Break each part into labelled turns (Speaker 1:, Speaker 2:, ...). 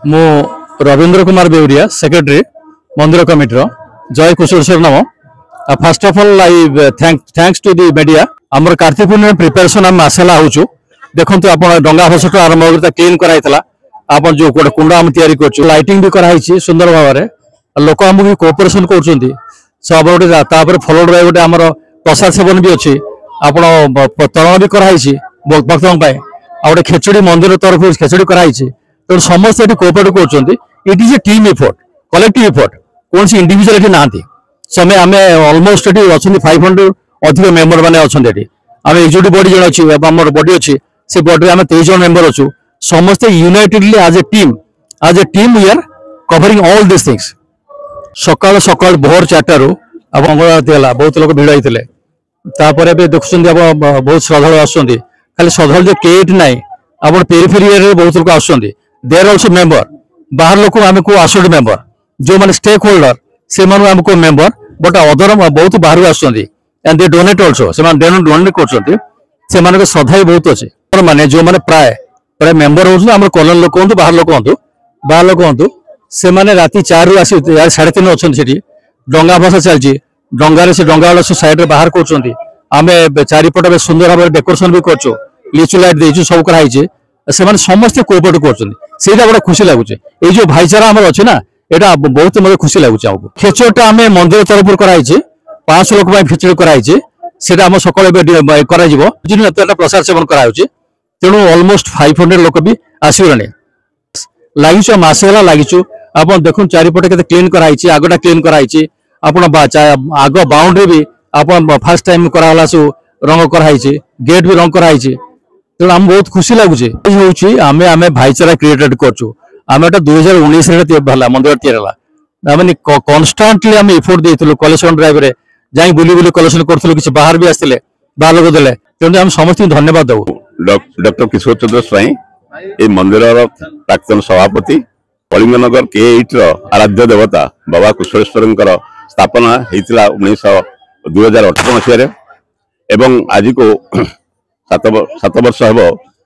Speaker 1: मु रवींद्र कुमार बेउरिया सेक्रेटरी मंदिर कमिटी जय कुशलेश्वर नाम। First of all I thanks to the media. आमर कार्तिक पूर्णिमा प्रिपेरेसन आम आसला होचु। देखंतु आपण डंगा भसट आरंभ करता क्लीन कराइतला। आपण जो गोटे कुंड आम तयारी करछु, लाइटिंग भी कराइछि सुंदर भाव में। लोक आमको कोऑपरेशन करछन्ती सब गोटे तापर फॉलोड बाय गोटे आमर प्रसाद सेवन भी अच्छी। आपण तरण भी कराइछि भक्तों पाए। आ गोटे खेचड़ी मंदिर तरफ खेचड़ी कराइछि। तो समस्त ये कोऑपरेट करछन्ती। It is a team effort, collective effort. कौन सी इंडिविजुअल एठी नांती समय आम ऑलमोस्ट एठी अछन्ती 500 अधिक मेंबर माने अछन्ती एठी। आम एग्जीक्यूटिव बॉडी जण अछि, हमर बॉडी अछि, से बॉडी आम 23 जन मेंबर अछु। समस्त unitedly as a team we are covering all this things. सकाल सकाल भोर 4 रु अब मंगलवार है, बहुत लोग भिड़ होते। तापर देखुं बहुत श्रद्धालु आसुँच। खाली श्रद्धालु जो केट ना आप पेरिफेरी बहुत लोग आसुँच। देर ऑल्सो मेंबर बाहर लोक आम को आसोड मेंबर जो मैंने स्टेक होल्डर से आमको मेंबर बट अदर बहुत बाहर आसुँच। एंड दे डोनेट ऑल्सो से डोनेट कर श्रद्धा भी बहुत अच्छे। मैंने जो मैंने प्राय प्राय मेंबर हो कॉलोनी लोक हूँ बाहर लोक हूँ से मैंने राति 4 रु आसी 3:30 अच्छा से डंगा भसा चलती। डंगार से डंगा वाला साइड रे बाहर कर आम चारिपट सुंदर भाव डेकोरेशन भी कर लिचु लाइट देचु सब कराई। से समस्त कोऑपरेट कर गोटे खुशी लगुच। ये जो भाईचारा आम अच्छे ना यहाँ बहुत मतलब खुशी लगुच। आमको खेचड़टा आम मंदिर तरफ कराई 500 लोक खेचड़ी कराई। आम सकाल प्रसाद सेवन कराऊ। तेणु ऑलमोस्ट 500 लोक भी आसगले। लगिचु मसे लगिचु। आप देखो चारिपटे के क्लीन कराई, आगटा क्लीन कराई। आग बाउंड्री भी आप फास्ट टाइम कराला सब रंग कराई, गेट भी रंग कराई। तेणु आम बहुत खुशी लगुच। आम आम भाईचारा क्रिएटेड करछु। आम 2019 मंदिर तैयारी मैंने कन्स्टांटली आम एफोर्ट देइथिलु। कलेक्शन ड्राइव रे जाई बुली बुली कलेक्शन करथिलु। किछि बाहर भी आस्थिले, बाहर लोक देले। तेणु आम समस्त धन्यवाद दउ।
Speaker 2: डॉक्टर किशोर चंद्र स्वाई ए मंदिर प्राक्तन सभापति, कलिंगनगर के8 आराध्य देवता बाबा कुशलेश्वर स्थापना होता 2018 मसीह। एवं आज को 7 वर्ष हम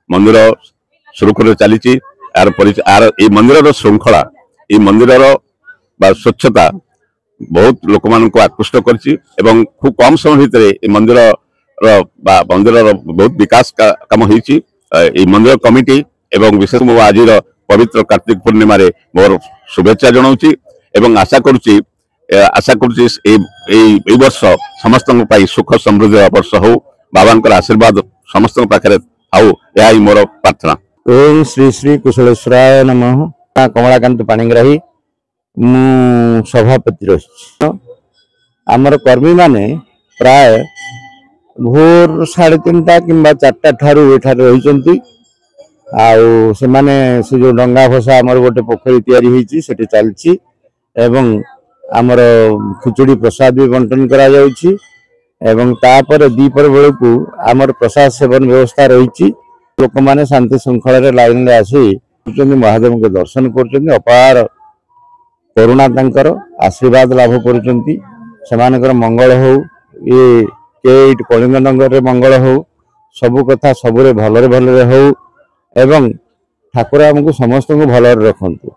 Speaker 2: मंदिर सुरुखुर चली। मंदिर श्रृंखला, ये मंदिर स्वच्छता बहुत लोक मान आकृष्ट कर खूब कम समय भितर मंदिर बहुत विकास काम होती। मंदिर कमिटी एवं विशेष मो आज पवित्र कार्तिक पूर्णिमा रे मोर शुभेच्छा जनाऊँगी। एवं आशा करुच्ची वर्ष समस्त सुख समृद्धि वर्ष हो। बाबा आशीर्वाद समस्त पाखे आउ यह मोर प्रार्थना।
Speaker 3: ओम श्री श्री कुशलेश्वराय नमः। कमलाकांत पाणिग्राही मु सभापति रही। आमर कर्मी माने प्राय भोर 3:30 किंबा 4टा ठारू रही। आउ से जो डंगा भसा आमर गोटे पोखरी तैयारी होती से चलती। एवं आमर खिचड़ी प्रसाद भी बंटन करा जाउछि। एवं तापर दीपर बेलू आमर प्रसाद सेवन व्यवस्था रही। लोक माने शांति श्रृंखला लाइन रे आसी महादेव के दर्शन कर अपार करुणा तांकर आशीर्वाद लाभ कर मंगल हो। ये के8 कलिंगनगर रे मंगल हो। सबु कथा सबुरे भलरे भलरे हो। एवं ठाकुर आमको समस्त को भलरे रखंतु।